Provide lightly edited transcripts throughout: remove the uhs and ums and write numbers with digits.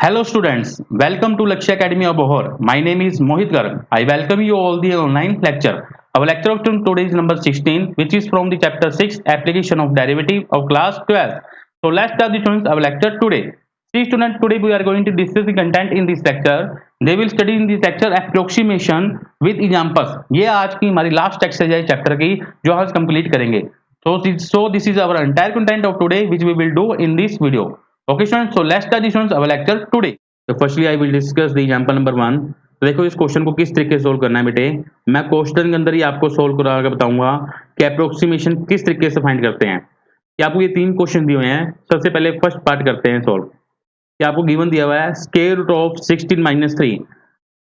Hello students, welcome to Lakshya Academy of Bohor. My name is Mohit Garg. I welcome you all the online lecture. Our lecture of today is number 16, which is from the chapter 6, application of derivative of class 12. So let's start the students our lecture today. See students, today we are going to discuss the content in this lecture. They will study in this lecture approximation with examples. ये आज की हमारी last exercise है chapter की जो आज complete करेंगे. So this is our entire content of today which we will do in this video. Okay students, so let's start the students our lecture today. So firstly I will discuss the example number 1. तो देखो इस question को किस तरीके से solve करना है बेटे. मैं क्वेश्चन के अंदर ही आपको सोल्व करा के बताऊंगा कि अप्रोक्सीमेशन किस तरीके से फाइंड करते हैं. कि आपको ये 3 क्वेश्चन दिए हुए हैं. सबसे पहले फर्स्ट पार्ट करते हैं सोल्व. कि आपको गिवन दिया हुआ है स्क्वायर रूट ऑफ 16 - 3.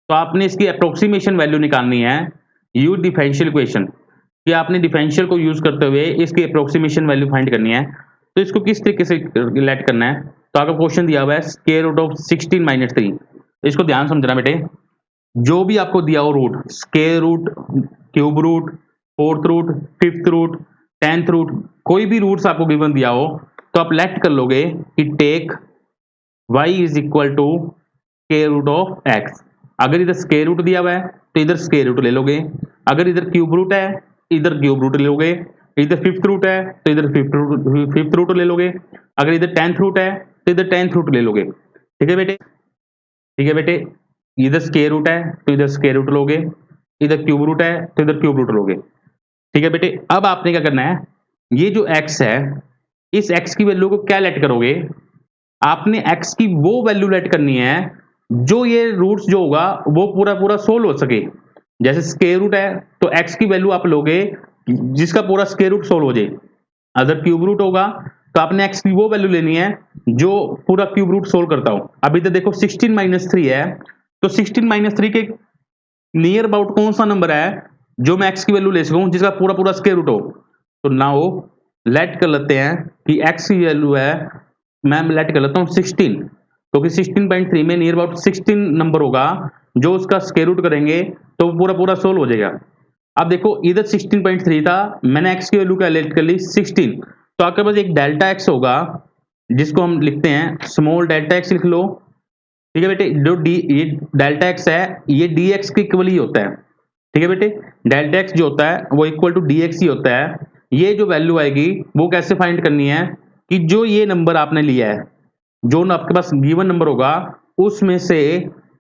तो आपने इसकी अप्रोक्सीमेशन वैल्यू निकालनी है यूज डिफरेंशियल इक्वेशन. कि आपने डिफरेंशियल को यूज करते हुए इसकी अप्रोक्सीमेशन वैल्यू फाइंड करनी है. तो इसको किस तरीके से रिलेट करना है. तो आपका क्वेश्चन दिया हुआ है स्क्वायर रूट ऑफ 16 - 3. इसको ध्यान समझना बेटे. जो भी आपको दिया हो root, square root, cube root, fourth root, fifth root, 10th root, कोई भी रूट्स आपको गिवन दिया हो तो आप लेट कर लोगे कि take y is equal to square root of x. अगर इधर स्क्वायर रूट दिया हुआ है तो इधर स्क्वायर रूट ले लोगे. अगर इधर क्यूब रूट है इधर क्यूब रूट ले लोगे. इधर फिफ्थ रूट है तो इधर फिफ्थ रूट ले लोगे. अगर इधर 10th रूट है तो इधर 10th रूट ले लोगे. ठीक है बेटे, ठीक है बेटे. इधर स्क्वायर रूट है तो इधर स्क्वायर रूट लोगे. इधर क्यूब रूट है तो इधर क्यूब रूट लोगे. ठीक है बेटे. अब आपने क्या करना है, ये जो x है इस x की वैल्यू को क्या लेट करोगे. आपने x की वो वैल्यू लेट करनी है जो ये रूट्स जो होगा वो पूरा पूरा सोल्व हो सके. जैसे स्क्वायर रूट है तो x की वैल्यू आप लोगे जिसका पूरा स्क्वायर रूट सोल्व हो जाए. अगर क्यूब रूट होगा तो आपने x की वो वैल्यू लेनी है जो पूरा क्यूब रूट सोल्व करता हो. अभी तो देखो 16 - 3 है तो 16 - 3 के नियर अबाउट कौन सा नंबर है जो मैं x की वैल्यू ले सकूं जिसका पूरा पूरा स्क्वायर रूट हो. तो नाउ लेट कर लेते हैं कि x की वैल्यू है, मैं लेट कर लेता हूं 16, क्योंकि 16.3 में नियर अबाउट 16 नंबर होगा जो उसका स्क्वायर रूट करेंगे तो पूरा पूरा सोल्व हो जाएगा. अब देखो इधर 16.3 था, मैंने x की वैल्यू कैलकुलेट कर ली 16. तो आपके पास एक डेल्टा x होगा जिसको हम लिखते हैं स्मॉल डेल्टा x लिख लो. ठीक है बेटे. जो ये डेल्टा x है ये dx के इक्वल ही होता है. ठीक है बेटे. डेल्टा x जो होता है वो इक्वल टू dx ही होता है. ये जो वैल्यू आएगी वो कैसे फाइंड करनी है कि जो ये नंबर आपने लिया है, जो आपके पास गिवन नंबर होगा उसमें से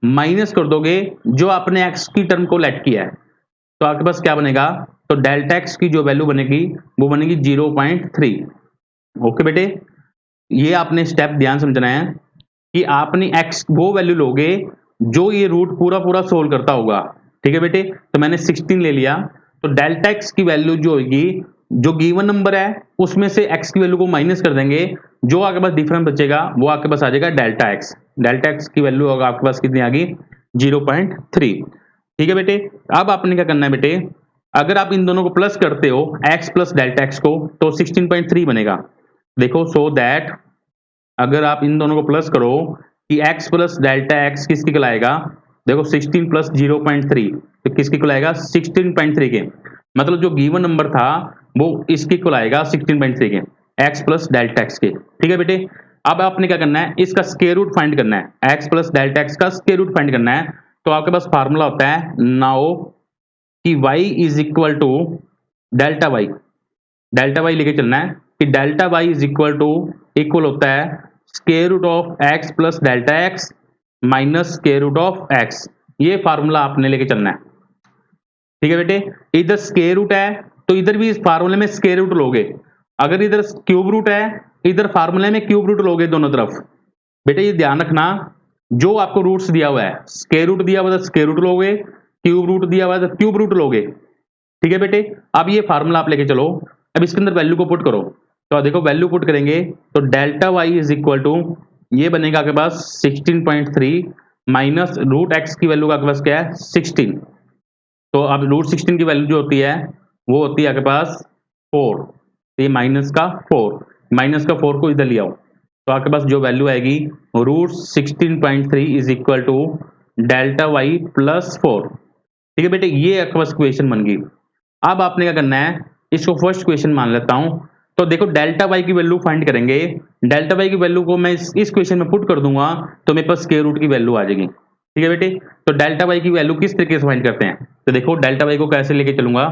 माइनस कर दोगे जो आपने x की टर्म को लेट किया है. तो आपके पास क्या बनेगा, तो डेल्टा x की जो वैल्यू बनेगी वो बनेगी 0.3. ओके बेटे. ये आपने स्टेप ध्यान समझना है कि आपने x वो वैल्यू लोगे जो ये रूट पूरा पूरा सोल्व करता होगा. ठीक है बेटे. तो मैंने 16 ले लिया. तो डेल्टा x की वैल्यू जो होगी जो गिवन नंबर है उसमें से x की वैल्यू को माइनस कर देंगे, जो आपके पास डिफरेंस बचेगा वो आपके पास आ जाएगा डेल्टा x. डेल्टा x की वैल्यू होगा आपके पास कितनी आ गई 0.3. ठीक है बेटे. अब आपने क्या करना है बेटे, अगर आप इन दोनों को प्लस करते हो x प्लस डेल्टा x को तो 16.3 बनेगा. देखो सो दैट अगर आप इन दोनों को प्लस करो कि x प्लस डेल्टा x किसकी कहलाएगा, देखो 16 प्लस 0.3 तो किसकी कहलाएगा 16.3 के. मतलब जो गिवन नंबर था वो इसकी कहलाएगा 16.3 के x प्लस डेल्टा x के. ठीक है बेटे. अब आपने क्या करना है, इसका स्क्वायर रूट फाइंड करना है. x प्लस डेल्टा x का स्क्वायर रूट फाइंड करना है. तो आपके पास फार्मूला होता है नाउ कि y is equal to delta y. Delta y लेके चलना है कि डेल्टा y इज इक्वल होता है square root of x plus delta x minus square root of x. ये फार्मूला आपने लेके चलना है. ठीक है बेटे. इधर स्क्वायर रूट है तो इधर भी इस फार्मूले में स्क्वायर रूट लोगे. अगर इधर क्यूब रूट है इधर फार्मूले में क्यूब रूट लोगे दोनों तरफ. बेटे ये ध्यान रखना, जो आपको रूट्स दिया हुआ है, स्क्वायर रूट दिया हुआ है तो स्क्वायर रूट लोगे, क्यूब रूट दिया हुआ है तो क्यूब रूट लोगे. ठीक है बेटे. अब ये फार्मूला आप लेके चलो. अब इसके अंदर वैल्यू को पुट करो. तो देखो वैल्यू पुट करेंगे तो delta y is equal to ये बनेगा आपके पास 16.3 माइनस रूट x की वैल्यू का आपके पास क्या है 16. तो अब रूट 16 की वैल्यू जो होती है वो होती है आपके पास 4. तो ये माइनस का 4 को इधर ले आओ. तो आपके पास जो वैल्यू आएगी root 16.3 is equal to delta y plus 4. ठीक है बेटे. ये आपके पास इक्वेशन बन गई. अब आपने क्या करना है, इसको फर्स्ट इक्वेशन मान लेता हूं तो देखो डेल्टा वाई की वैल्यू फाइंड करेंगे। डेल्टा वाई की वैल्यू को मैं इस क्वेश्चन में पुट कर दूंगा तो मेरे पास स्क्वायर रूट की वैल्यू आ जाएगी। ठीक है बेटे, तो डेल्टा वाई की वैल्यू किस तरीके से फाइंड करते हैं, तो देखो डेल्टा वाई को कैसे लेके चलूंगा।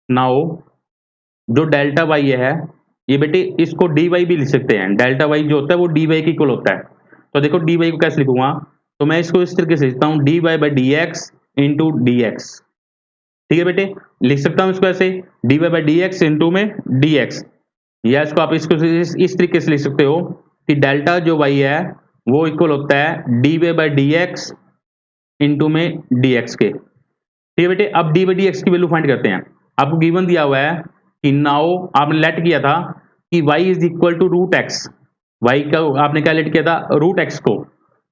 नाउ जो डेल्टा वाई है ये बेटे इसको डी वाई भी लिख सकते हैं। डेल्टा वाई जो होता है वो डी वाई के इक्वल होता है। तो देखो डी वाई को कैसे लिखूंगा, तो मैं इसको इस तरीके से लिखता हूँ d Y by D x into D x. ठीक है बेटे, लिख सकता हूँ इसको ऐसे d Y by D x into में डी एक्स, या इसको आप इसको इस तरीके से लिख सकते हो कि डेल्टा जो वाई है वो इक्वल होता है D Y by D x into में डी एक्स के। ठीक है बेटे, अब डी बाई डी एक्स की वैल्यू फाइंड करते हैं। आपको गिवन दिया हुआ है कि नाउ आपने लेट किया था कि y is equal to root x, y का आपने क्या लेट किया था रूट एक्स को,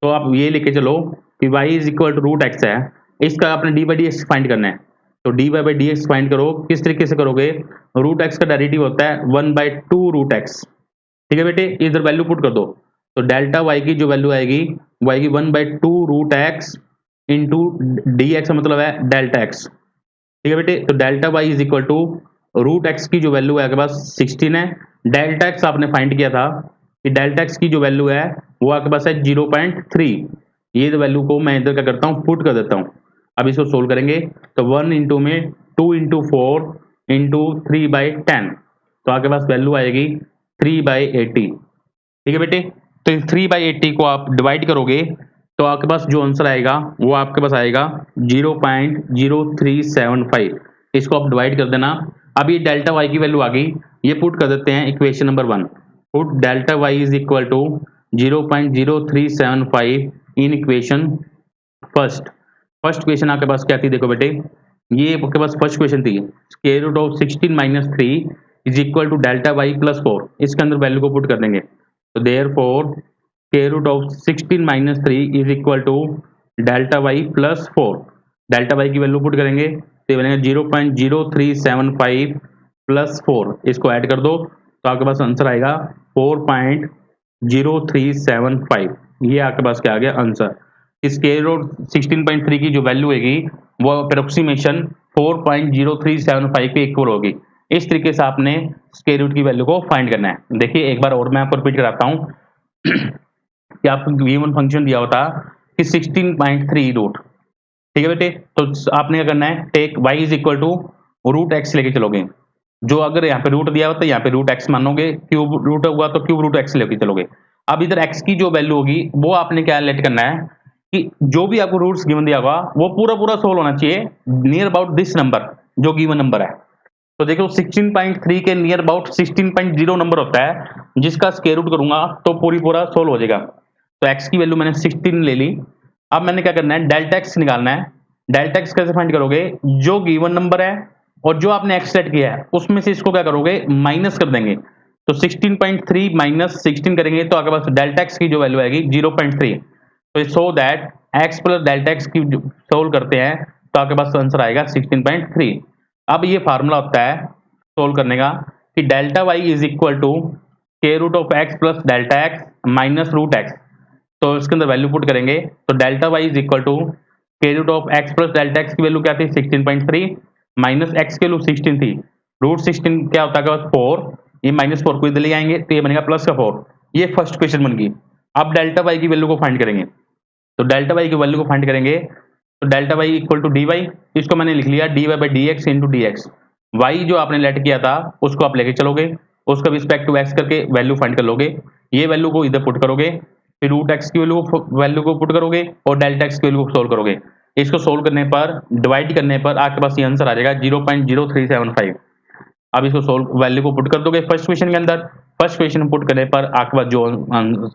तो आप ये लेके चलो कि y is equal to root x है, इसका आपने d by D x find करना है। तो d Y by D x find करो, किस तरीके से करोगे, रूट एक्स का डेरिवेटिव होता है 1/2 रूट एक्स। ठीक है बेटे, इधर वैल्यू पुट कर दो, तो डेल्टा वाई की जो वैल्यू आएगी वो आएगी 1/2 root x into D x, मतलब है डेल्टा एक्स। ठीक है बेटे, तो delta Y is equal to root x की जो वैल्यू है आपके पास 16 है। डेल्टा एक्स आपने फाइंड किया था कि डेल्टा एक्स की जो वैल्यू है वो आपके पास है 0.3। ये वैल्यू को मैं इधर क्या करता हूँ पुट कर देता हूँ। अब इसको सोल्व करेंगे तो 1 इंटू में 2 इंटू 4 इंटू 3/10, तो आपके पास वैल्यू आएगी 3/80। ठीक है बेटे, तो इस 3/80 को आप डिवाइड करोगे तो आपके पास जो आंसर आएगा वो आपके पास आएगा 0.0375। इसको आप डिवाइड कर देना। अब ये डेल्टा वाई की वैल्यू आ गई, ये पुट कर देते हैं equation number 1। Put delta Y is equal to 0.0375 in equation first. First question आपके पास क्या थी, देखो बेटे ये आपके पास फर्स्ट क्वेश्चन थी square root of 16 minus 3 is equal to delta Y plus 4। इसके अंदर वैल्यू को पुट कर देंगे, तो therefore square root of 16 minus 3 is equal to delta Y plus 4। Delta Y की वैल्यू पुट करेंगे तो ये बनेगा 0.0375 प्लस 4, इसको ऐड कर दो तो आपके पास आंसर आएगा 4.0375। ये आपके पास क्या आ गया आंसर। स्क्वायर रूट 16.3 की जो वैल्यू होगी वो अप्रोक्सीमेशन 4.0375 के इक्वल होगी। इस तरीके से आपने स्क्वायर रूट की वैल्यू को फाइंड करना है। देखिए एक बार और मैं आपको रिपीट कराता हूँ कि आपको गिवन फंक्शन दिया होता कि 16.3 रूट। ठीक है बेटे, तो आपने क्या करना है take y is equal to root x लेके चलोगे। जो अगर यहाँ पे रूट दिया हुआ तो यहाँ पे रूट एक्स मानोगे, क्यूब रूट हुआ तो क्यूब रूट एक्स लेके चलोगे। अब इधर x की जो वैल्यू होगी वो आपने क्या लेट करना है कि जो भी आपको रूट्स गिवन दिया होगा वो पूरा पूरा सोल्व होना चाहिए नियर अबाउट दिस नंबर जो गिवन नंबर है। तो देखो 16.3 के नियर अबाउट 16.0 नंबर होता है जिसका स्क्वायर रूट करूंगा तो पूरा सोल्व हो जाएगा। तो x की वैल्यू मैंने 16 ले ली। अब मैंने क्या करना है डेल्टा x निकालना है। डेल्टा x कैसे फाइंड करोगे, जो गिवन नंबर है और जो आपने x सेट किया है उसमें से इसको क्या करोगे माइनस कर देंगे। तो 16.3 माइनस 16 करेंगे तो आपके पास डेल्टा x की जो वैल्यू आएगी 0.3। तो so that x plus delta x की सोल्व करते हैं तो आपके पास आंसर आएगा 16.3। अब ये फार्मूला होता है सोल्व करने का कि delta y is equal to square root of x plus delta x minus root x। तो इसके अंदर वैल्यू पुट करेंगे तो delta y is equal to square root of x plus delta x की वैल्यू क्या थी 16.3 माइनस x की value 16 थी, रूट 16 क्या होता है 4, ये माइनस 4 को इधर ले आएंगे तो ये बनेगा प्लस का 4। ये फर्स्ट क्वेश्चन बन गई। अब डेल्टा y की वैल्यू को फाइंड करेंगे, तो डेल्टा y की वैल्यू को फाइंड करेंगे तो delta y equal to d y, इसको मैंने लिख लिया d Y by D x into D x. Y जो आपने लेट किया था उसको आप लेके चलोगे, उसका रिस्पेक्ट टू एक्स करके वैल्यू फाइंड कर लोगे। ये वैल्यू को इधर पुट करोगे, फिर रूट एक्स की वैल्यू को पुट करोगे और डेल्टा एक्स की वैल्यू को सोल्व करोगे। इसको सोल्व करने पर डिवाइड करने पर आपके पास ये आंसर आ जाएगा 0.0375। अब इसको सोल्व वैल्यू को पुट कर दोगे फर्स्ट क्वेश्चन के अंदर। फर्स्ट क्वेश्चन पुट करने पर आपके पास जो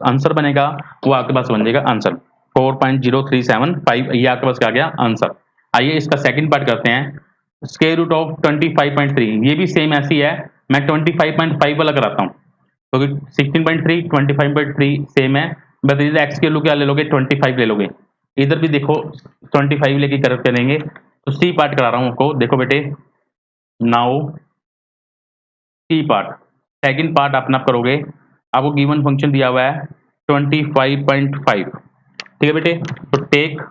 आंसर बनेगा वो आपके पास बन जाएगा आंसर 4.0375। ये आपके पास क्या गया आंसर। आइए इसका सेकंड पार्ट करते हैं, स्क्वायर रूट ऑफ 25.3। ये भी सेम ऐसी है, मैं 25.5 वाला कराता हूँ क्योंकि 16.3 25.3 सेम है, बस इधर एक्स के वैल्यू क्या ले लोगे 25 ले लोगे। इधर भी देखो 25 लेके करेंगे। तो सी पार्ट करा रहा हूँ आपको, देखो बेटे now C part second part अपना आप करोगे। आपको गिवन फंक्शन दिया हुआ है 25.5। ठीक है बेटे, तो टेक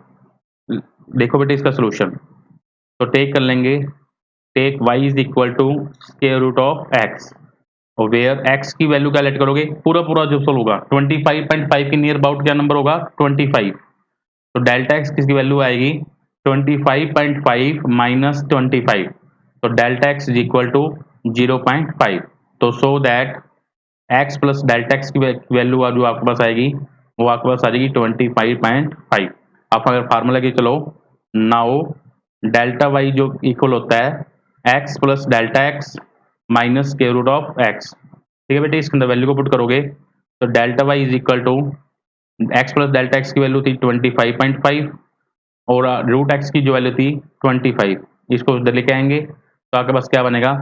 देखो बेटे इसका सोल्यूशन, तो टेक कर लेंगे take y is equal to square root of x और वेयर एक्स की वैल्यू क्या लेट करोगे, पूरा पूरा जो सोल्व होगा 25.5 के नियर अबाउट क्या नंबर होगा 25, तो डेल्टा एक्स किसकी वैल्यू आएगी 25.5 माइनस 25, तो delta x is equal to 0.5। तो so that x plus delta x की वैल्यू जो आपके पास आएगी वो आपके पास आ जाएगी 25.5। आप अगर फार्मूला के चलो, नाउ डेल्टा वाई जो इक्वल होता है x plus delta x minus square root of x. ठीक है बेटे, इसके अंदर वैल्यू को पुट करोगे तो delta Y is equal to x plus delta x की वैल्यू थी 25.5 और रूट एक्स की जो वैल्यू थी 25, इसको उधर लेके आएंगे तो आपके पास क्या बनेगा,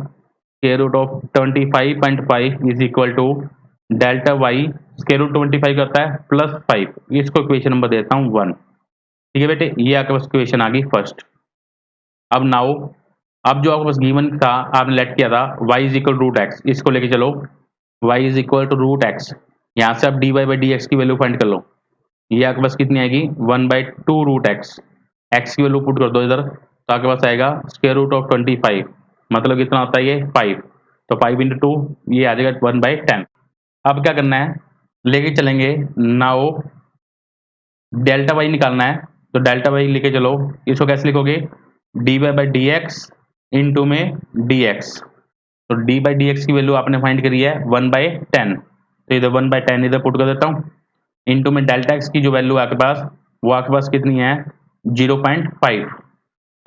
square root of 25.5 is equal to delta y square root 25 करता है प्लस 5, इसको इक्वेशन नंबर देता हूँ 1। ठीक है बेटे, ये आपके पास इक्वेशन आ गई फर्स्ट। अब नाउ अब जो आपके पास गिवन था आपने लेट किया था y is equal root x, इसको लेके चलो y is equal to root x, यहाँ से आप dy बाई डी एक्स की वैल्यू फाइंड कर लो, ये आपके पास कितनी आएगी 1/2 रूट एक्स, एक्स की वैल्यू पुट कर दो इधर तो आपके पास आएगा स्क्वायर रूट ऑफ 25, मतलब कितना होता है ये 5, तो 5 इंटू 2 ये आ जाएगा 1/10। अब क्या करना है, लेके चलेंगे नाउ डेल्टा वाई निकालना है, तो डेल्टा वाई लेके चलो, इसको कैसे लिखोगे d Y by D x into में डी एक्स, तो डी बाई डी एक्स की वैल्यू आपने फाइंड करी है 1/10, तो इधर 1/10 इधर पुट कर देता हूँ, इंटू में डेल्टा एक्स की जो वैल्यू आपके पास वो आपके पास कितनी है 0.5,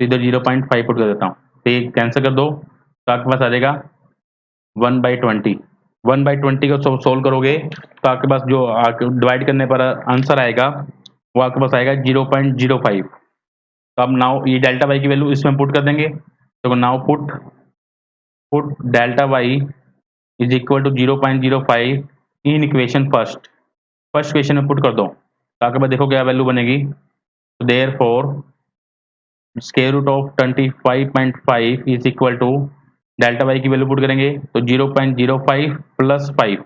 तो इधर 0.5 पुट कर देता हूँ, तो ये कैंसिल कर दो तो आपके पास आ जाएगा 1/20, 1/20 को सोल्व करोगे तो आपके पास जो डिवाइड करने पर आंसर आएगा वो आपके पास आएगा 0.05। तो अब नाउ ये डेल्टा वाई की वैल्यू इसमें पुट कर देंगे, तो now put delta Y is equal to 0.05 in equation first equation में पुट कर दो, तो आपके पास देखो क्या वैल्यू बनेगी, तो therefore square root of 25.5 is equal to delta Y की वैल्यू पुट करेंगे तो 0.05 प्लस 5,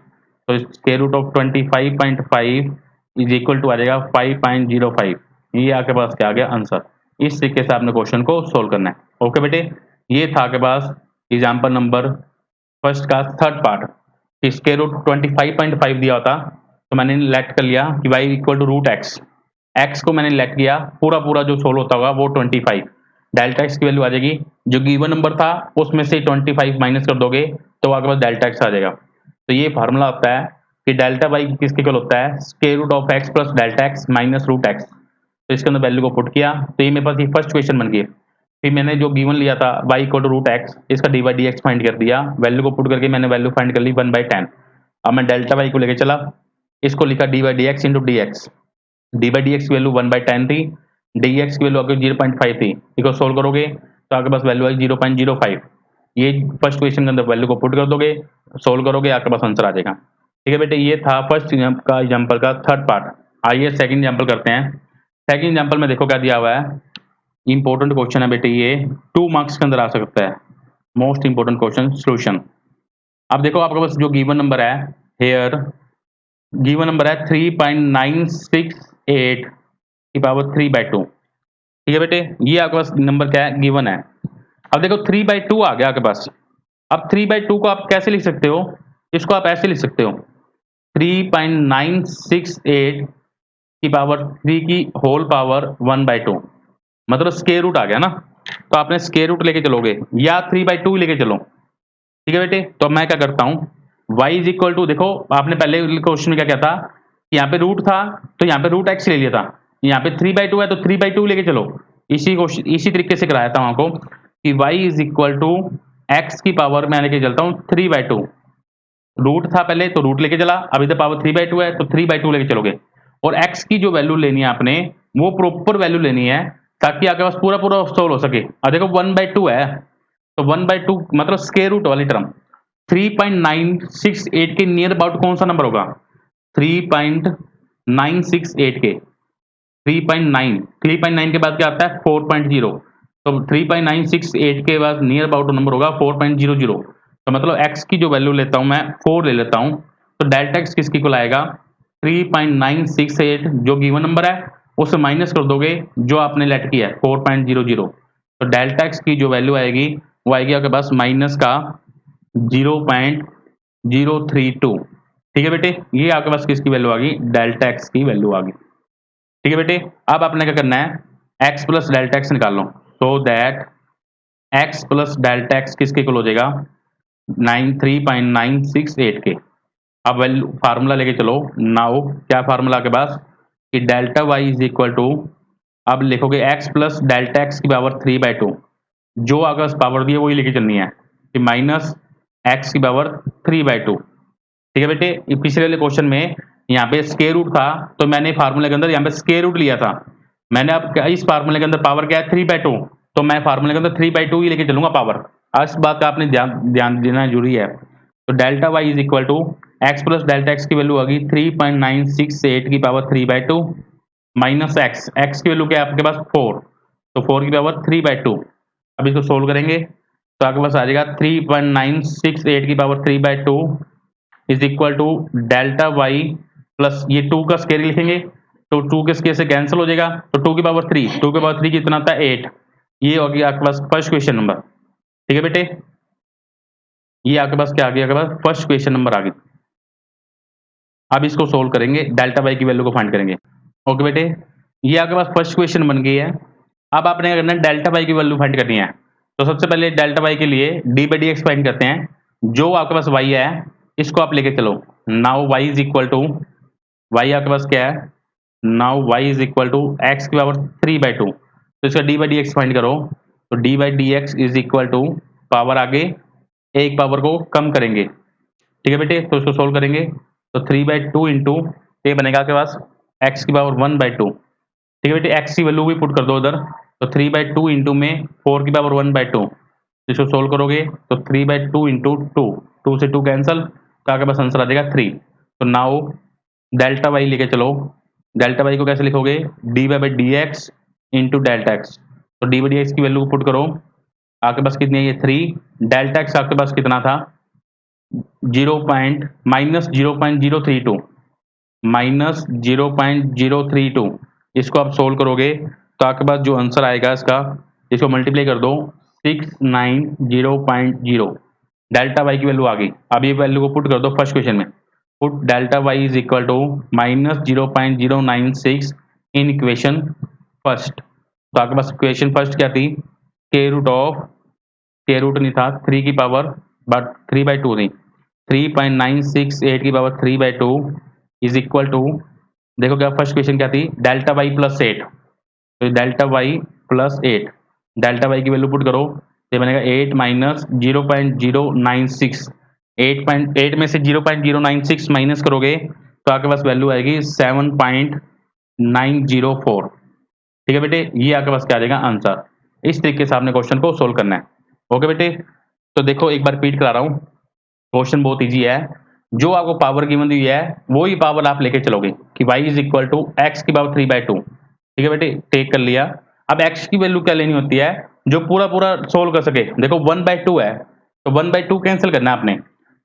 तो square root of 25.5 is equal to आ जाएगा 5.05, ये आपके पास क्या आ गया आंसर। इस तरीके से आपने क्वेश्चन को सोल्व करना है। ओके बेटे, ये था आपके पास एग्जाम्पल नंबर फर्स्ट का थर्ड पार्ट, स्क्वायर रूट 25.5 दिया होता तो मैंने लेट कर लिया कि y equal to root x को मैंने लेट किया, पूरा पूरा जो सोल्व होता होगा वो 25, डेल्टा एक्स की वैल्यू आ जाएगी, जो गिवन नंबर था उसमें से 25 माइनस कर दोगे तो आपके पास डेल्टा एक्स आ जाएगा। तो ये फार्मूला होता है कि डेल्टा वाई किसके इक्वल होता है square root of x plus delta x minus root x, तो इसके अंदर वैल्यू को पुट किया तो ये मेरे पास ये फर्स्ट क्वेश्चन बन गई। फिर मैंने जो गिवन लिया था y equal to root X, इसका D by D x find कर दिया, वैल्यू को पुट करके मैंने वैल्यू फाइंड कर ली 1/10। अब मैं डेल्टा वाई को लेकर चला, इसको लिखा D by D x into D X, D by D x की वैल्यू 1/10 थी, डी एक्स की वैल्यू आपकी 0.5 थी, इसको सोल्व करोगे तो आपके पास वैल्यू आई 0.05, ये फर्स्ट क्वेश्चन के अंदर वैल्यू को पुट कर दोगे, सोल्व करोगे आपके पास आंसर आ जाएगा। ठीक है बेटे, ये था फर्स्ट का एग्जाम्पल का थर्ड पार्ट। आइए सेकंड एग्जाम्पल करते हैं। सेकंड एग्जाम्पल में देखो क्या दिया हुआ है, इंपॉर्टेंट क्वेश्चन है बेटे, ये 2 मार्क्स के अंदर आ सकता है, मोस्ट इंपॉर्टेंट क्वेश्चन सोल्यूशन। अब देखो आपके पास जो गिवन नंबर है हेयर, गिवन नंबर है 3.968 की पावर 3/2। ठीक है बेटे, ये आपके पास नंबर क्या है गिवन है। अब देखो 3/2 आ गया आपके पास, अब 3/2 को आप कैसे लिख सकते हो, इसको आप ऐसे लिख सकते हो 3.968 की पावर 3 की होल पावर 1/2, मतलब स्क्वायर रूट आ गया ना, तो आपने स्क्वायर रूट लेके चलोगे या 3/2 लेके चलो। ठीक है बेटे, तो मैं क्या करता हूँ y इज इक्वल टू, देखो आपने पहले क्वेश्चन में क्या किया था, यहाँ पे रूट था तो यहाँ पे रूट एक्स ले लिया था, यहाँ पे 3/2 है तो 3/2 लेके चलो, इसी तरीके से कराया था वहां को कि y is equal to x की पावर मैं लेके चलता हूँ 3/2, रूट था पहले तो रूट लेके चला, अब इधर पावर 3/2 है तो 3/2 लेके चलोगे, और x की जो वैल्यू लेनी है आपने वो प्रॉपर वैल्यू लेनी है ताकि आपके पास पूरा पूरा सोल्व हो सके। अब देखो 1/2 है तो 1/2 मतलब स्क्वायर रूट वाली टर्म, 3.968 के नियर अबाउट कौन सा नंबर होगा 3.968 के 3.9 के बाद क्या आता है 4.0, तो 3.968 के बाद नियर अबाउट नंबर होगा 4.00, तो मतलब x की जो वैल्यू लेता हूं मैं 4 ले लेता हूं, तो डेल्टा x किसकी को लाएगा 3.968 जो गिवन नंबर है उससे माइनस कर दोगे जो आपने लेट किया है 4.00, तो डेल्टा x की जो वैल्यू आएगी वो आएगी आपके पास माइनस का 032। ठीक है बेटे, ये आपके पास किसकी वैल्यू आ गई, डेल्टा एक्स की वैल्यू आ गई। ठीक है बेटे, अब आपने क्या करना है, एक्स प्लस डेल्टा एक्स निकाल लो, so that x plus delta X किसके इक्वल हो जाएगा, 3.968 के। अब वैल्यू फार्मूला लेके चलो, नाउ क्या फार्मूला के पास कि delta Y is equal to, अब लिखोगे एक्स प्लस डेल्टा एक्स की पावर 3/2, जो अगर पावर दी है वही लेके चलनी है कि माइनस एक्स की पावर 3/2। ठीक है बेटे, पिछले वाले क्वेश्चन में यहाँ पे स्क्वायर रूट था, तो मैंने फार्मूले के अंदर यहाँ पे स्क्वायर रूट लिया था मैंने। अब इस फार्मूले के अंदर पावर क्या है, 3/2, तो मैं फार्मूले के अंदर 3/2 ही लेके चलूंगा पावर। आज इस बात का आपने ध्यान देना जरूरी है। तो delta Y is equal to x plus delta x की वैल्यू होगी 3.968 की पावर 3/2 माइनस एक्स, एक्स की वैल्यू क्या है आपके पास 4, तो 4 की पावर 3/2। अब इसको सोल्व करेंगे तो आपके पास आ जाएगा 3.968 की power 3/2 is equal to delta Y plus ये 2 का स्केयर लिखेंगे, तो 2 के स्केयर से कैंसिल हो जाएगा, तो 2 की पावर 3, 2 की पावर 3 कितना था 8। ये हो गया आपके पास फर्स्ट क्वेश्चन नंबर। ठीक है बेटे, ये आपके पास क्या आ गया, आपके पास फर्स्ट क्वेश्चन नंबर आ गया। अब इसको सोल्व करेंगे, डेल्टा वाई की वैल्यू को फाइंड करेंगे। ओके बेटे, ये आपके पास फर्स्ट क्वेश्चन बन गई है। अब आपने क्या करना है, डेल्टा वाई की वैल्यू फाइंड करनी है। तो सबसे पहले डेल्टा वाई के लिए D by D x find करते हैं। जो आपके पास वाई है इसको आप लेके चलो, now y is equal to, y आपके पास क्या है, now y is equal to x की पावर 3/2, तो इसका D by D x find करो, तो d by D x is equal to power आगे एक पावर को कम करेंगे। ठीक है बेटे, तो इसको सोल्व करेंगे तो 3/2 इंटू ये बनेगा आपके पास एक्स की पावर 1/2। ठीक है बेटे, एक्स की वैल्यू भी पुट कर दो उधर, तो 3/2 इंटू में 4 की पावर 1/2, इसको सोल्व करोगे तो 3/2 इंटू 2, 2 से 2 कैंसल, तो आपके पास आंसर आ जाएगा 3। तो नाउ डेल्टा वाई लेके चलो, डेल्टा वाई को कैसे लिखोगे, D by D x into delta x, तो डी बाई डी एक्स की वैल्यू को पुट करो, आपके पास कितनी है ये 3, डेल्टा एक्स आपके पास कितना था 0.-0.032 माइनस 0.032, इसको आप सोल्व करोगे तो आपके पास जो आंसर आएगा इसका, इसको मल्टीप्लाई कर दो 690.0, डेल्टा वाई की वैल्यू आ गई। अब ये वैल्यू को पुट कर दो फर्स्ट क्वेश्चन में, put delta Y is equal to minus 0.096 in equation first. तो आपके पास इक्वेशन फर्स्ट क्या थी, के रूट ऑफ, के रूट नहीं था 3 की पावर बट 3/2 थी, 3.968 की पावर 3/2 इज इक्वल टू, देखो क्या फर्स्ट क्वेश्चन क्या थी, डेल्टा वाई प्लस 8, तो delta Y plus 8, delta Y की वैल्यू पुट करो, ये बनेगा 8 माइनस 0.096, 8 में से 0.096 माइनस करोगे तो आपके पास वैल्यू आएगी 7.904। ठीक है बेटे, ये आपके पास क्या आ जाएगा आंसर। इस तरीके से आपने क्वेश्चन को सोल्व करना है। ओके बेटे, तो देखो एक बार रिपीट करा रहा हूँ, क्वेश्चन बहुत इजी है। जो आपको पावर गिवन दी है वही पावर आप लेके चलोगे कि y is equal to x की पावर 3/2। ठीक है बेटे, टेक कर लिया। अब x की वैल्यू क्या लेनी होती है, जो पूरा पूरा सोल्व कर सके। देखो 1/2 है तो 1/2 कैंसिल करना है आपने,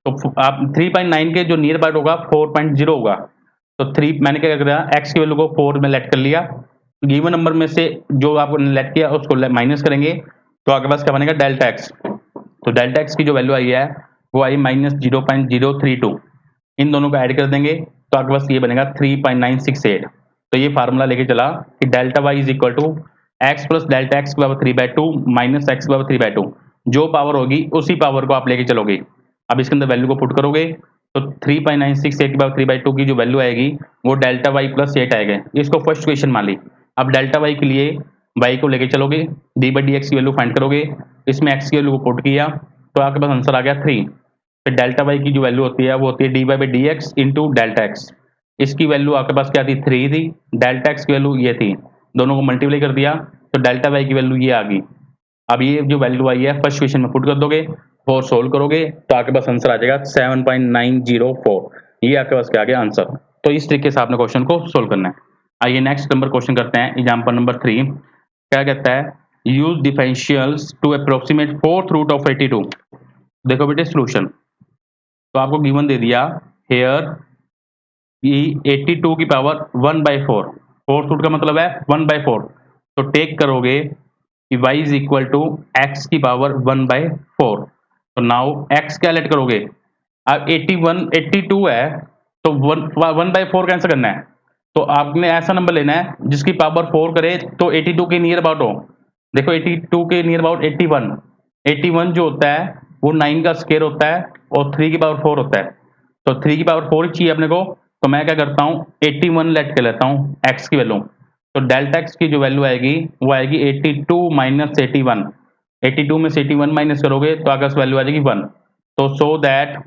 तो आप 3.9 के जो नियर बाइट होगा 4.0 होगा, तो 3 मैंने क्या कर दिया, x की वैल्यू को 4 में लेट कर लिया, गिवन नंबर में से जो आपको लेट किया उसको माइनस करेंगे, तो आपके पास क्या बनेगा डेल्टा एक्स। तो डेल्टा एक्स की जो वैल्यू आई है वो आई माइनस 0.032, इन दोनों को ऐड कर देंगे तो आपके पास ये बनेगा 3.968। तो ये फार्मूला लेके चला कि delta Y is equal to x plus delta x की पावर 3/2 माइनस एक्स की पावर 3/2, जो पावर होगी उसी पावर को आप लेके चलोगे। अब इसके अंदर वैल्यू को पुट करोगे तो 3.968 की पावर 3/2 की जो वैल्यू आएगी वो डेल्टा वाई प्लस 8 आएगा। इसको फर्स्ट क्वेश्चन मान ली। अब डेल्टा वाई के लिए वाई को लेके चलोगे, डी बाई डी एक्स की वैल्यू फाइंड करोगे, इसमें एक्स की वैल्यू को पुट किया तो आपके पास आंसर आ गया 3। फिर डेल्टा वाई की जो वैल्यू होती है वो होती है D Y by D x into delta x, इसकी वैल्यू आपके पास क्या थी 3 थी, डेल्टा एक्स की वैल्यू ये थी, दोनों को मल्टीप्लाई कर दिया तो डेल्टा वाई की वैल्यू ये आ गई। अब ये जो वैल्यू आई है फर्स्ट क्वेश्चन में पुट कर दोगे और सोल्व करोगे तो आपके पास आंसर आ जाएगा 7.904। ये आपके पास क्या आ गया आंसर। तो इस तरीके से आपने क्वेश्चन को सोल्व करना है। आइए नेक्स्ट नंबर क्वेश्चन करते हैं, एग्जाम्पल नंबर 3। क्या कहता है, use differentials to approximate fourth root of 82। देखो बेटे सोल्यूशन, तो आपको गिवन दे दिया हेयर 82 की पावर 1/4, फोर्थ रूट का मतलब है 1/4, तो टेक करोगे कि y is equal to x की पावर 1/4। तो नाउ x क्या लेट करोगे, अब 81 82 है, तो 1/4 कैंसिल करना है, तो आपने ऐसा नंबर लेना है जिसकी पावर 4 करे तो 82 के नियर अबाउट हो। देखो 82 के नियर अबाउट 81 जो होता है वो 9 का स्क्वायर होता है और 3 की पावर 4 होता है, तो 3 की पावर 4 चाहिए अपने को। तो मैं क्या करता हूँ 81 लेट कर लेता हूँ एक्स की वैल्यू, तो डेल्टा एक्स की जो वैल्यू आएगी वो आएगी 82 माइनस 81। 82 में से 81 माइनस करोगे तो आपके पास वैल्यू आ जाएगी 1। तो सो दैट,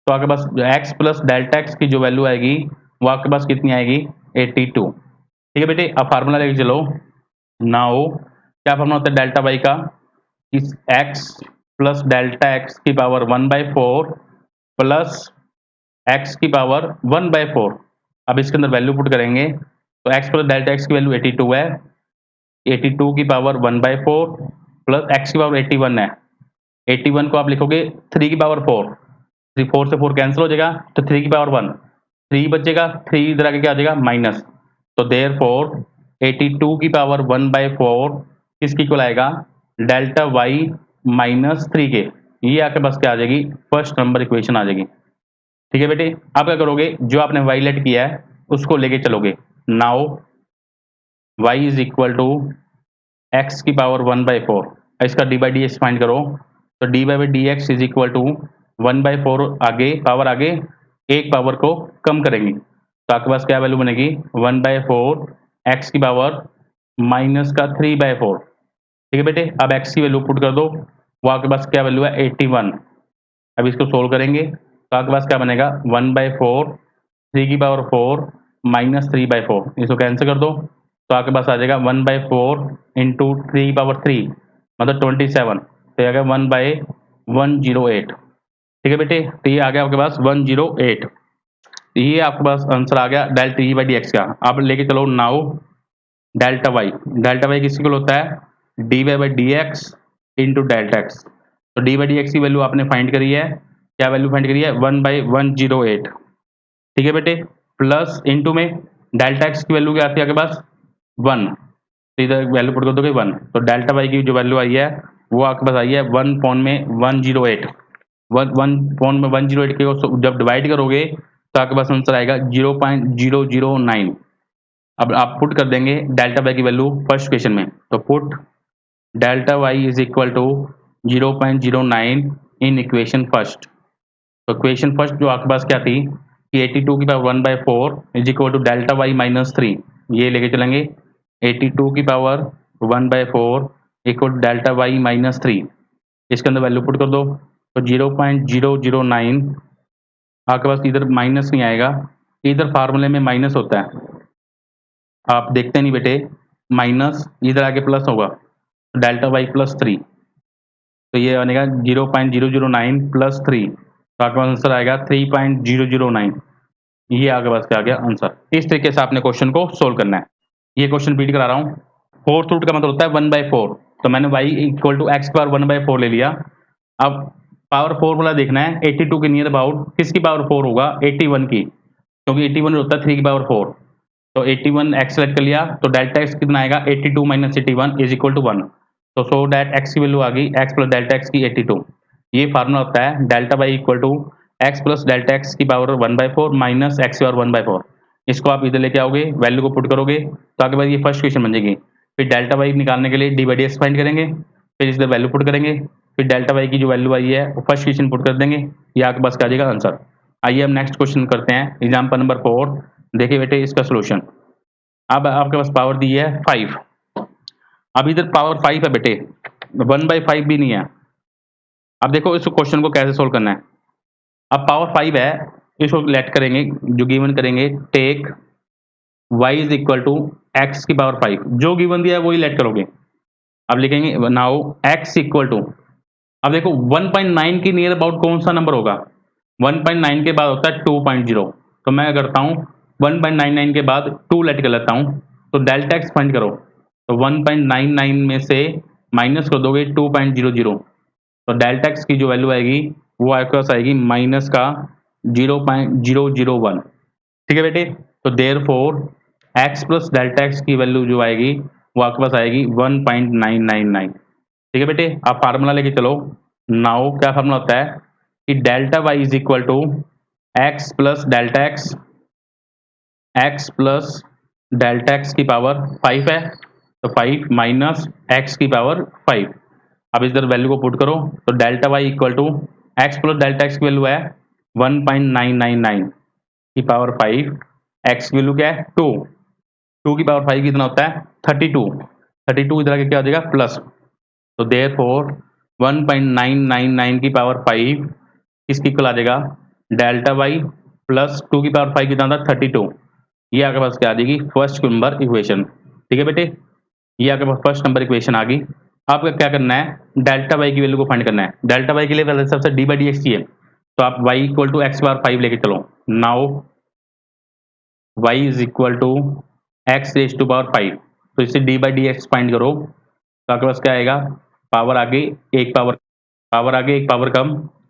तो आपके पास एक्स प्लस डेल्टा एक्स की जो वैल्यू आएगी वो आपके पास कितनी आएगी 82। ठीक है बेटे, अब फार्मूला लेके चलो। नाउ क्या फार्मूला होता है डेल्टा वाई का, इस एक्स प्लस डेल्टा एक्स की पावर 1/4 प्लस एक्स की पावर 1/4। अब इसके अंदर वैल्यू पुट करेंगे तो एक्स प्लस डेल्टा एक्स की वैल्यू 82 है, 82 की पावर 1/4 प्लस एक्स की पावर 81 है। 81 को आप लिखोगे 3 की पावर 4, 4 से 4 कैंसिल हो जाएगा तो 3 की पावर 1, 3 बचेगा, 3 इधर आके क्या आ जाएगा माइनस। तो देयर फोर 82 की पावर 1/4 किसकी इक्वल आएगा डेल्टा वाई माइनस 3 के। ये आपके पास क्या आ जाएगी फर्स्ट नंबर इक्वेशन आ जाएगी। ठीक है बेटे, आप क्या करोगे जो आपने वाई लेट किया है उसको लेके चलोगे। Now y is equal to x की पावर 1/4, इसका D by D x find करो, तो d by D x is equal to 1/4 आगे पावर आगे एक पावर को कम करेंगे तो आपके पास क्या वैल्यू बनेगी 1/4 एक्स की पावर माइनस का 3/4। ठीक है बेटे, अब एक्स की वैल्यू पुट कर दो, वो आपके पास क्या वैल्यू है 81। अब इसको सोल्व करेंगे तो आपके पास क्या बनेगा 1/4 3 की पावर 4 माइनस 3/4, इसको कैंसिल कर दो तो आपके पास आ जाएगा 1/4 इंटू 3 की पावर 3 मतलब 27, तो आ गया 1/108। ठीक है बेटे, तो ये आ गया आपके पास 108। ये आपके पास आंसर आ गया delta e by D x का। आप लेके चलो नाउ डेल्टा वाई किसके इक्वल होता है D Y by D x into delta x. तो डी बाई डी एक्स की वैल्यू आपने फाइंड करी है, क्या वैल्यू फाइंड करी है 1/108। ठीक है बेटे, प्लस इंटू में डेल्टा एक्स की वैल्यू क्या आती है आपके पास 1, तो इधर वैल्यू पुट कर दोगे 1, तो डेल्टा वाई की जो वैल्यू आई है वो आपके पास आई है 1/108। 1/108 के जब डिवाइड करोगे तो आपके पास आंसर आएगा 0.009। अब आप पुट कर देंगे डेल्टा वाई की वैल्यू फर्स्ट क्वेश्चन में, तो put delta Y is equal to 0.09 in equation first. तो इक्वेशन फर्स्ट जो आपके पास क्या थी कि 82 की power 1/4 is equal to delta y minus 3, ये लेके चलेंगे 82 की power 1/4 equal to delta y minus 3, इसके अंदर वैल्यू पुट कर दो तो 0.009 आपके पास इधर माइनस नहीं आएगा, इधर फार्मूले में माइनस होता है, आप देखते नहीं बेटे, माइनस इधर आके प्लस होगा डेल्टा वाई प्लस 3, तो ये बनेगा 0.009 प्लस 3, तो आपके पास आंसर आएगा 3.009। ये आपके पास क्या आ गया आंसर। इस तरीके से आपने क्वेश्चन को सोल्व करना है। ये क्वेश्चन रिपीट करा रहा हूँ, फोर्थ रूट का मतलब होता है 1/4, तो मैंने y equal to x power 1/4 ले लिया। अब पावर फॉर्मूला देखना है 82 के नियर अबाउट किसकी पावर 4 होगा 81 की, क्योंकि 81 होता है 3 की पावर 4, तो 81 एक्स सेलेक्ट कर लिया तो डेल्टा एक्स कितना आएगा 82 माइनस 81 इज इक्वल टू 1, तो सो डेट एक्स की वैल्यू आ गई एक्स प्लस डेल्टा एक्स की 82। ये फार्मूला होता है delta Y equal to x plus delta x की पावर 1/4 माइनस एक्स की पावर 1/4। इसको आप इधर लेके आओगे वैल्यू को पुट करोगे तो आपके पास ये फर्स्ट क्वेश्चन बन जाएगी। फिर डेल्टा वाई निकालने के लिए D by D x find करेंगे, फिर इधर वैल्यू पुट करेंगे, फिर डेल्टा वाई की जो वैल्यू आई है वो फर्स्ट क्वेश्चन पुट कर देंगे, ये आपके पास क्या आ जाएगा आंसर। आइए हम नेक्स्ट क्वेश्चन करते हैं एग्जाम्पल नंबर 4। देखिए बेटे इसका सोल्यूशन, अब आपके पास पावर दी है 5, अब इधर पावर 5 है बेटे, 1/5 भी नहीं है। अब देखो इस क्वेश्चन को कैसे सोल्व करना है। अब पावर 5 है, इसको लेट करेंगे जो गिवन करेंगे take y is equal to x की पावर 5, जो गिवन दिया है वही लेट करोगे। अब लिखेंगे नाउ x इक्वल टू, अब देखो 1.9 के नियर अबाउट कौन सा नंबर होगा, 1.9 के बाद होता है 2.0, तो मैं क्या करता हूँ 1.99 के बाद 2 लेट कर लेता हूँ, तो डेल्टा एक्स फाइंड करो, तो 1.99 में से माइनस कर दोगे 2.00, तो डेल्टा एक्स की जो वैल्यू आएगी वो आपके पास आएगी माइनस का 0.001। ठीक है बेटे, तो therefore x plus delta x की वैल्यू जो आएगी वो आपके पास आएगी 1.999। ठीक है बेटे, आप फार्मूला लेके चलो। नाउ क्या फार्मूला होता है कि delta Y is equal to x plus delta x, x plus delta x की पावर 5 है, तो 5 माइनस एक्स की पावर 5। अब इधर वैल्यू को पुट करो तो delta Y equal to x plus delta x की वैल्यू है 1.999 की पावर 5, एक्स की वैल्यू क्या है 2, 2 की पावर 5 कितना होता है 32, 32 इधर आके क्या हो जाएगा प्लस, तो देयरफॉर 1.999 की पावर 5 किसकी इक्वल आ जाएगा डेल्टा वाई प्लस 2 की पावर 5 कितना था 32। ये आपके पास क्या आ जाएगी फर्स्ट नंबर इक्वेशन। ठीक है बेटे, ये आपके पास फर्स्ट नंबर इक्वेशन आ गई। आपका क्या करना है डेल्टा वाई की वैल्यू को फाइंड करना है। डेल्टा वाई के लिए पहले सबसे डी बाई डी एक्स चाहिए, तो आप y equal to x power 5 लेके चलो। Now y is equal to x raise to power 5, तो इसे d by D x find करो तो आपके पास क्या आएगा पावर आगे एक पावर आगे एक पावर कम।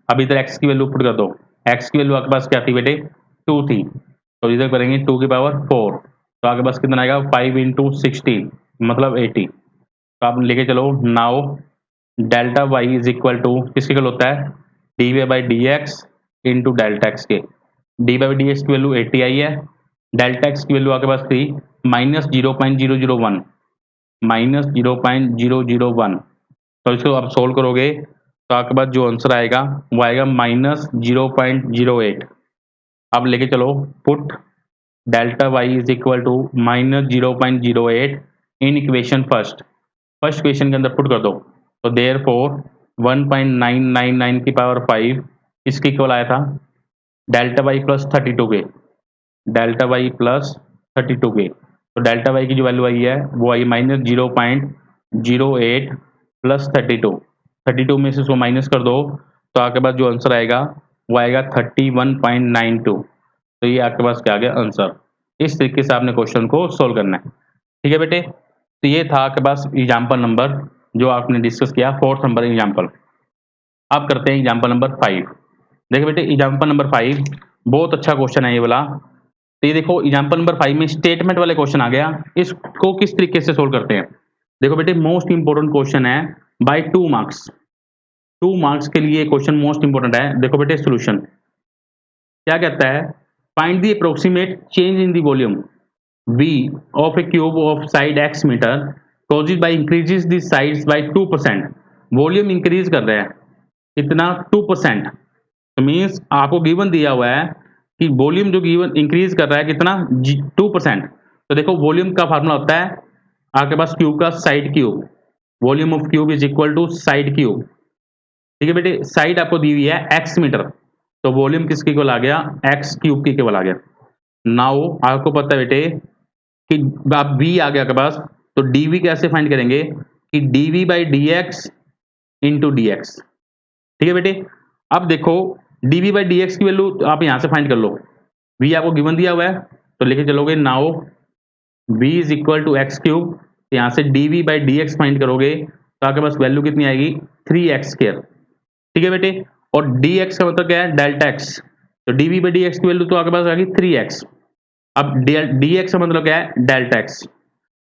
अब इधर एक्स की वैल्यू पुट कर दो, एक्स की वैल्यू आपके पास क्या थी बेटे 2 थी, तो इधर करेंगे 2 की पावर 4, तो आपके पास कितना आएगा 5 इंटू 16 मतलब 80। तो आप लेके चलो now delta Y is equal to किसके इक्वल होता है D Y by D x into delta X के। D Y by D x की वैल्यू 80 आई है, डेल्टा एक्स की वैल्यू आपके पास थी माइनस 0.001, माइनस 0.001। तो इसको आप सोल्व करोगे तो आपके पास जो आंसर आएगा वो आएगा माइनस 0.08। अब लेके चलो put delta Y is equal to minus 0.08 in equation first equation के अंदर पुट कर दो, तो देयर फोर 1.999 की पावर 5 इसके इक्वल आया था डेल्टा वाई प्लस 32 के, डेल्टा वाई प्लस 32 के। तो डेल्टा वाई की जो वैल्यू आई है वो आई माइनस 0.08 प्लस 32 में से इसको माइनस कर दो तो आपके पास जो आंसर आएगा वो आएगा 31.92। तो ये आपके पास क्या आ गया आंसर। इस तरीके से आपने क्वेश्चन को सोल्व करना है। ठीक है बेटे, तो ये था आपके पास एग्जाम्पल नंबर जो आपने डिस्कस किया, फोर्थ नंबर एग्जाम्पल। अब करते हैं एग्जाम्पल नंबर 5। देखिए बेटे एग्जाम्पल नंबर 5 बहुत अच्छा क्वेश्चन है ये वाला। तो ये देखो एग्जाम्पल नंबर 5 में स्टेटमेंट वाले क्वेश्चन आ गया, इसको किस तरीके से सोल्व करते हैं। देखो बेटे मोस्ट इंपोर्टेंट क्वेश्चन है बाय 2 मार्क्स, 2 मार्क्स के लिए क्वेश्चन मोस्ट इंपोर्टेंट है। देखो बेटे सोल्यूशन क्या कहता है, find the approximate change in the volume V of a cube of side x meter caused by increases the sides by 2%। Volume increase कर रहा है कितना 2%, तो मीन्स आपको गिवन दिया हुआ है कि वॉल्यूम जो गिवन इंक्रीज कर रहा है कितना 2%। तो देखो वॉल्यूम का फार्मूला होता है आपके पास क्यूब का side cube, volume of cube is equal to side cube. ठीक है बेटे, साइड आपको दी हुई है x मीटर, तो वॉल्यूम किसके इक्वल आ गया x क्यूब के इक्वल आ गया। नाउ आपको पता है बेटे कि आप v आ गया आपके पास, तो dv कैसे फाइंड करेंगे कि dv by D x into D x. ठीक है बेटे, अब देखो dv बाई डी एक्स की वैल्यू आप यहां से फाइंड कर लो, v आपको गिवन दिया हुआ है तो लेके चलोगे now v is equal to x cube, यहां से dv by D x find करोगे तो आपके पास वैल्यू कितनी आएगी 3x स्क्वायर। ठीक है बेटे, और dx का मतलब क्या है डेल्टा x, तो dv बाई डी एक्स की वैल्यू तो आपके पास आएगी 3x। अब dx का मतलब क्या है डेल्टा x।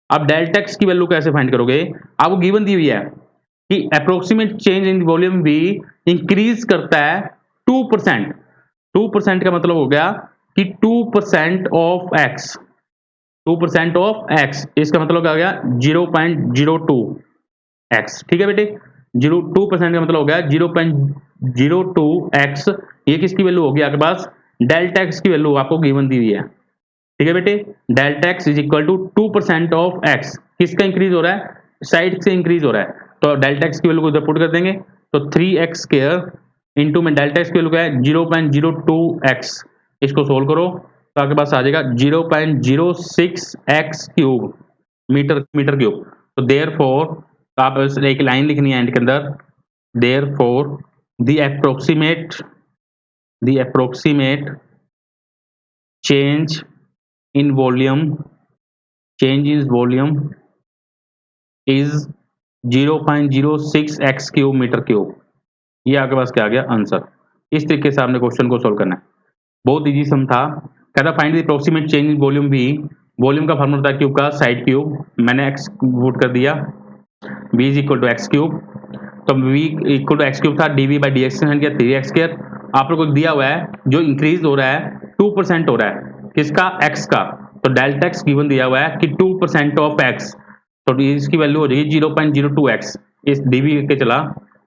अब डेल्टा x की वैल्यू कैसे फाइंड करोगे, आपको गिवन दी हुई है कि approximate change in volume v increase करता है 2%। 2% का मतलब हो गया कि 2% ऑफ x, 2% ऑफ x, इसका मतलब क्या हो गया 0.02 x। ठीक है बेटे, 2% का मतलब हो गया 0.02 x। ये किसकी वैल्यू होगी आपके पास डेल्टा x की वैल्यू आपको गिवन दी हुई है। ठीक है बेटे, delta x is equal to 2% of x, किसका इंक्रीज हो रहा है साइड से इंक्रीज हो रहा है, तो डेल्टा एक्स की वैल्यू को इधर पुट कर देंगे तो 3x स्क्वायर इंटू में डेल्टा एक्स की वैल्यू क्या है 0.02x, इसको सोल्व करो तो आपके पास आ जाएगा 0.06x क्यूब मीटर क्यूब। तो देयर फोर आप एक लाइन लिखनी है एंड के अंदर, therefore the approximate change in volume, change in volume is 0.06x cube metre cube. ये आपके पास क्या आ गया आंसर। इस तरीके से आपने क्वेश्चन को सोल्व करना है, बहुत इजी सम था। कहता find the approximate change in volume v, volume का फॉर्मूला था क्यूब का साइड क्यूब, मैंने x पुट कर दिया, v is equal to x cube, तो v equal to x cube था, dv बाई डी एक्स किया 3x स्क्वायर, आप लोगों को दिया हुआ है जो इंक्रीज हो रहा है 2% हो रहा है, किसका, एक्स का। तो डेल्टा एक्स गिवन दिया हुआ है कि 2% ऑफ एक्स, तो इसकी वैल्यू हो जाएगी 0.02x। इस dv के चला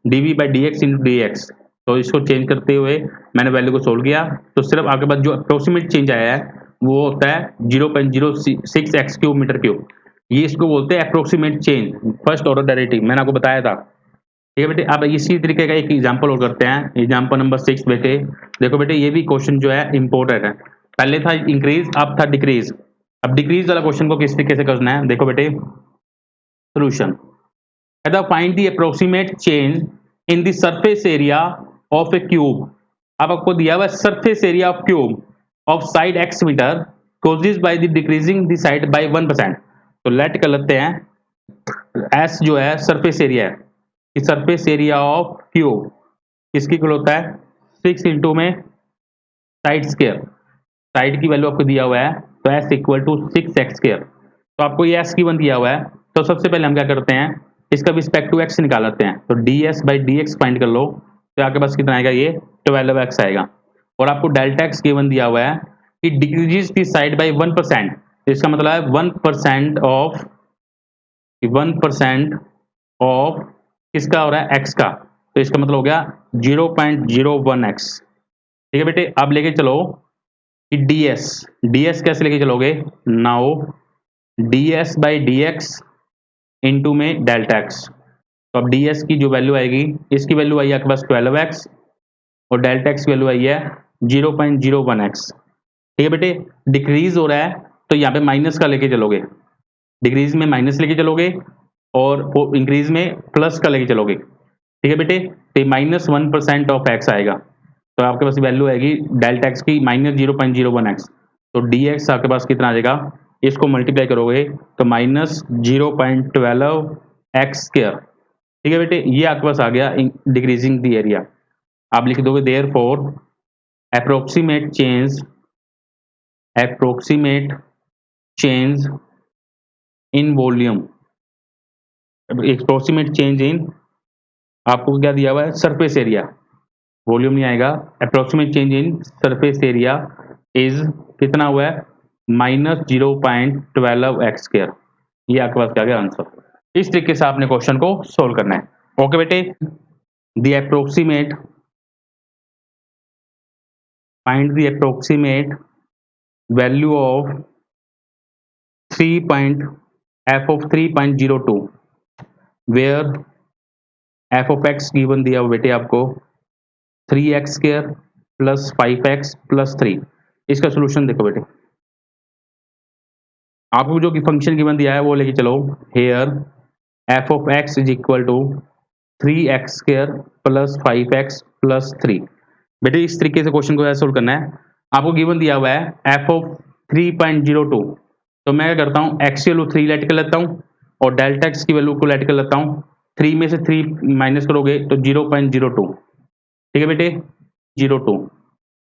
dv by D x into D x. तो इसको चेंज करते हुए मैंने वैल्यू को सोल्व किया, तो सिर्फ आपके पास जो अप्रोक्सीमेट चेंज आया है वो होता है 0.06 x³ मीटर क्यूब। ये इसको बोलते हैं approximate change, first order derivative, मैंने आपको बताया था। ठीक है बेटे, अब इसी तरीके का एक एग्जांपल और करते हैं, एग्जांपल नंबर 6 बेटे। देखो बेटे, ये भी क्वेश्चन जो है इंपॉर्टेंट है। पहले था इंक्रीज, अब था डिक्रीज। अब डिक्रीज वाला क्वेश्चन को किस तरीके से करना है, देखो बेटे solution. Find the approximate change in the surface area of a cube. अब आपको दिया हुआ है surface area of cube of side x metre causes by the decreasing the side by 1%। तो लेट कर लेते हैं s जो है सरफेस एरिया है, कि सरफेस एरिया ऑफ क्यूब किसकी इक्वल होता है 6 इंटू में साइड स्क्वायर। साइड की वैल्यू आपको दिया हुआ है तो s equal to 6x square. तो आपको ये s गिवन दिया हुआ है, तो सबसे पहले हम क्या करते हैं, इसका रिस्पेक्ट टू x निकाल लेते हैं। तो ds by D x find कर लो, तो आपके पास कितना आएगा, ये 12x आएगा। और आपको डेल्टा x गिवन दिया हुआ है कि डिक्रीजेस दी साइड बाई 1%। तो इसका मतलब है 1% ऑफ किसका हो रहा है, x का। तो इसका मतलब हो गया 0.01x। ठीक है बेटे, अब लेके चलो कि ds कैसे लेके चलोगे, now ds by D x into में डेल्टा एक्स। तो अब ds की जो वैल्यू आएगी, इसकी वैल्यू आई है आपके पास 12x और डेल्टा एक्स की वैल्यू आई है 0.01x। ठीक है बेटे, डिक्रीज हो रहा है तो यहाँ पे माइनस का लेके चलोगे, डिक्रीज में माइनस लेके चलोगे और इंक्रीज में प्लस का लेके चलोगे। ठीक है बेटे, तो -1% ऑफ एक्स आएगा, तो आपके पास वैल्यू आएगी डेल्टा एक्स की -0.01x। तो डी एक्स आपके पास कितना आ जाएगा, इसको मल्टीप्लाई करोगे तो -0.12x स्क्वायर। ठीक है बेटे, ये आपके पास आ गया डिक्रीजिंग द एरिया। आप लिख दोगे therefore approximate change in volume, approximate change इन, आपको क्या दिया हुआ है सरफेस एरिया, वॉल्यूम नहीं आएगा। Approximate change in surface area is कितना हुआ है, -0.12x स्क्वायर। ये आपके पास क्या गया आंसर। इस तरीके से आपने क्वेश्चन को सोल्व करना है। ओके बेटे, the approximate, find the approximate value of 3 of 3.02 where f of x given दिया हुआ बेटे आपको 3x square plus 5x plus 3। इसका सोल्यूशन देखो बेटे, आपको जो कि फंक्शन गिवन दिया है वो लेके चलो। Here f of x is equal to 3x square plus 5x plus 3। बेटे इस तरीके से क्वेश्चन को सोल्व करना है। आपको गिवन दिया हुआ है f ऑफ 3.02, तो मैं क्या करता हूँ x की वैल्यू 3 लेट कर लेता हूँ और डेल्टा x की वैल्यू को लेट कर लेता हूँ। 3 में से 3 माइनस करोगे तो 0.02। ठीक है बेटे, 02।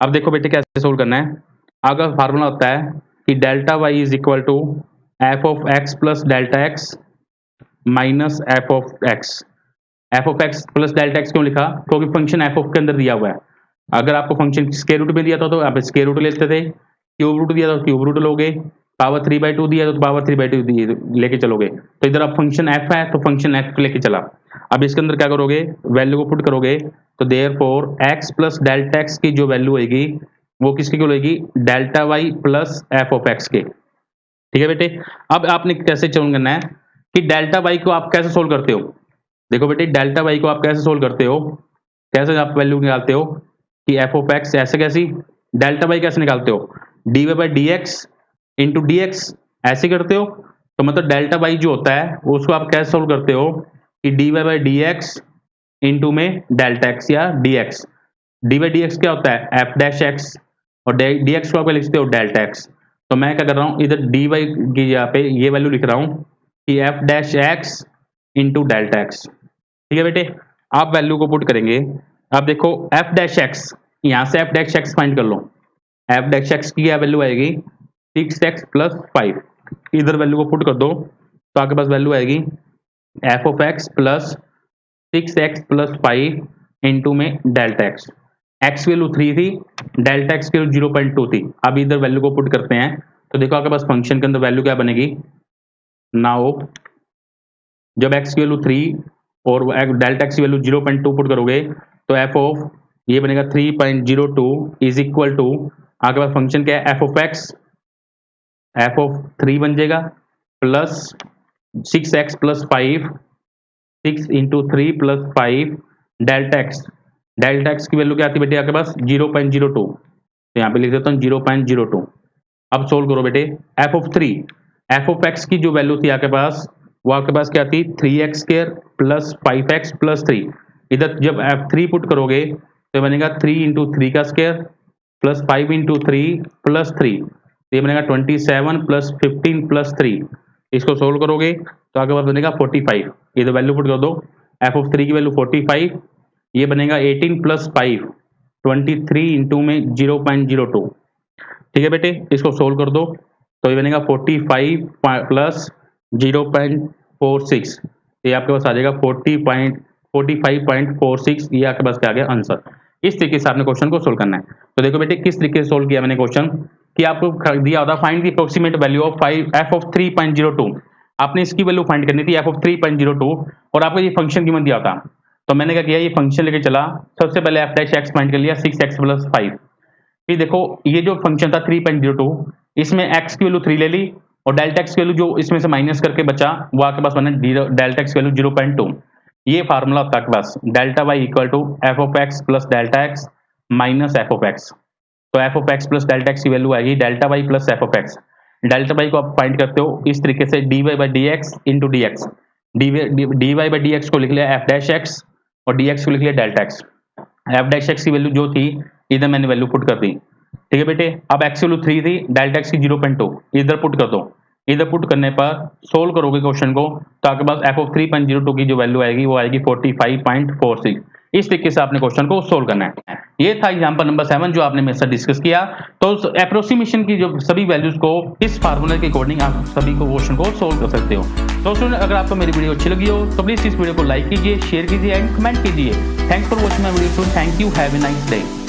अब देखो बेटे कैसे सोल्व करना है। आगे फार्मूला होता है कि delta y is equal to f of x plus delta x minus f of x। f of x plus delta x क्यों लिखा, क्योंकि फंक्शन f ऑफ के अंदर दिया हुआ है। अगर आपको फंक्शन स्क्वायर रूट में दिया था तो आप स्क्वायर रूट लेते थे, क्यूब रूट दिया तो क्यूब रूट लोगे, पावर 3/2 दिया तो पावर 3/2 लेके चलोगे। तो इधर आप फंक्शन f है तो फंक्शन f लेके चला। अब इसके अंदर क्या करोगे, वैल्यू को पुट करोगे, तो therefore x plus delta x की जो वैल्यू होगी वो किसकी इक्वल होगी, delta y plus f of x के। ठीक है बेटे, अब आपने कैसे सोल्व करना है कि डेल्टा y को आप कैसे सोल्व करते हो। देखो बेटे, डेल्टा y को आप कैसे सोल्व करते हो, कैसे आप वैल्यू निकालते हो कि f ऑफ x ऐसे कैसी, डेल्टा y कैसे निकालते हो, dy by D x into D x ऐसे करते हो। तो मतलब डेल्टा y जो होता है उसको आप कैसे सोल्व करते हो कि dy by D x into में डेल्टा x या dx। dy by D x क्या होता है, f डैश x और dx को आप लिखते हो डेल्टा x। तो मैं क्या कर रहा हूँ, इधर dy की यहाँ पे ये वैल्यू लिख रहा हूँ कि f dash x into delta x। ठीक है बेटे, आप वैल्यू को पुट करेंगे। अब देखो f डैश x, यहाँ से f डैश x फाइंड कर लो। f डैश x की क्या वैल्यू आएगी 6x प्लस 5, इधर वैल्यू को पुट कर दो तो आपके पास वैल्यू आएगी f of x plus 6x plus 5 into में डेल्टा x। एक्स की वैल्यू 3 थी, डेल्टा एक्स की वैल्यू 0.2 थी। अब इधर वैल्यू को पुट करते हैं तो देखो आपके पास फंक्शन के अंदर वैल्यू क्या बनेगी। नाउ जब एक्स की वैल्यू 3 और डेल्टा एक्स की वैल्यू 0.2 पुट करोगे तो एफ ऑफ ये बनेगा 3.02 इज इक्वल टू आपके पास फंक्शन क्या है, एफ ऑफ 3 बन जाएगा plus 6x plus 5, 6 into 3 plus 5 delta x की वैल्यू क्या आती है बेटे आपके पास 0.02, तो यहाँ पे लिख देता हूँ 0.02। अब सोल्व करो बेटे, F of 3, F of x की जो वैल्यू थी आपके पास वो आपके पास क्या थी 3x square plus 5x plus 3। इधर जब f3 पुट करोगे तो बनेगा 3 इंटू 3 का स्क्वायर प्लस 5 इंटू 3 प्लस 3, तो ये बनेगा 27 प्लस 15 प्लस 3। इसको सोल्व करोगे तो आपके पास बनेगा 45। ये तो वैल्यू पुट कर दो, एफ ऑफ 3 की वैल्यू 45, ये बनेगा 18 प्लस 5 23 इंटू में 0.02। ठीक है बेटे, इसको सोल्व कर दो तो ये बनेगा 45 प्लस 0.46, ये आपके पास आ जाएगा 45.46। ये आपके पास क्या आ गया आंसर। इस तरीके से आपने क्वेश्चन को सोल्व करना है। तो देखो बेटे किस तरीके से सोल्व किया मैंने क्वेश्चन, कि आपको दिया होता find the approximate value of F of 3.02। आपने इसकी वैल्यू फाइंड करनी थी एफ ऑफ 3.02 और आपको ये फंक्शन कीमत दिया था। तो मैंने क्या किया, ये फंक्शन लेके चला, सबसे पहले एफ डैश एक्स फाइंड कर लिया 6x प्लस 5। फिर देखो ये जो फंक्शन था 3.02, इसमें x की वैल्यू 3 ले ली और डेल्टा एक्स की वैल्यू जो इसमें से माइनस करके बचा वो आपके पास बना डेल्टा एक्स की वैल्यू 0.2। ये फार्मूला होता है आपके पास delta Y equal to F of x plus delta x minus F of X. तो F of x plus delta x की वैल्यू आएगी delta Y plus F of X. Delta Y को आप फाइंड करते हो इस तरीके से D Y by D x into D X. D Y by D X को लिख लिया एफ डैश एक्स और डी एक्स को लिख लिया delta x. F dash x की वैल्यू जो थी इधर मैंने वैल्यू पुट कर दी। ठीक है बेटे, अब एक्स की वैल्यू 3 थी, डेल्टा एक्स की 0.2 इधर पुट कर दो। इधर पुट करने पर सोल्व करोगे क्वेश्चन को तो आपके पास एफ ऑफ 3.02 की जो वैल्यू आएगी वो आएगी 45.46। इस तरीके से आपने क्वेश्चन को सोल्व करना है। ये था एग्जांपल नंबर 7 जो आपने मेरे साथ डिस्कस किया। तो अप्रोक्सीमेशन की जो सभी वैल्यूज को इस फार्मूला के अकॉर्डिंग आप सभी को क्वेश्चन को सोल्व कर सकते हो। तो स्टूडेंट अगर आपको मेरी वीडियो अच्छी लगी हो तो प्लीज इस वीडियो को लाइक कीजिए, शेयर कीजिए एंड कमेंट कीजिए। Thanks for watching my video. Thank you, have a nice day.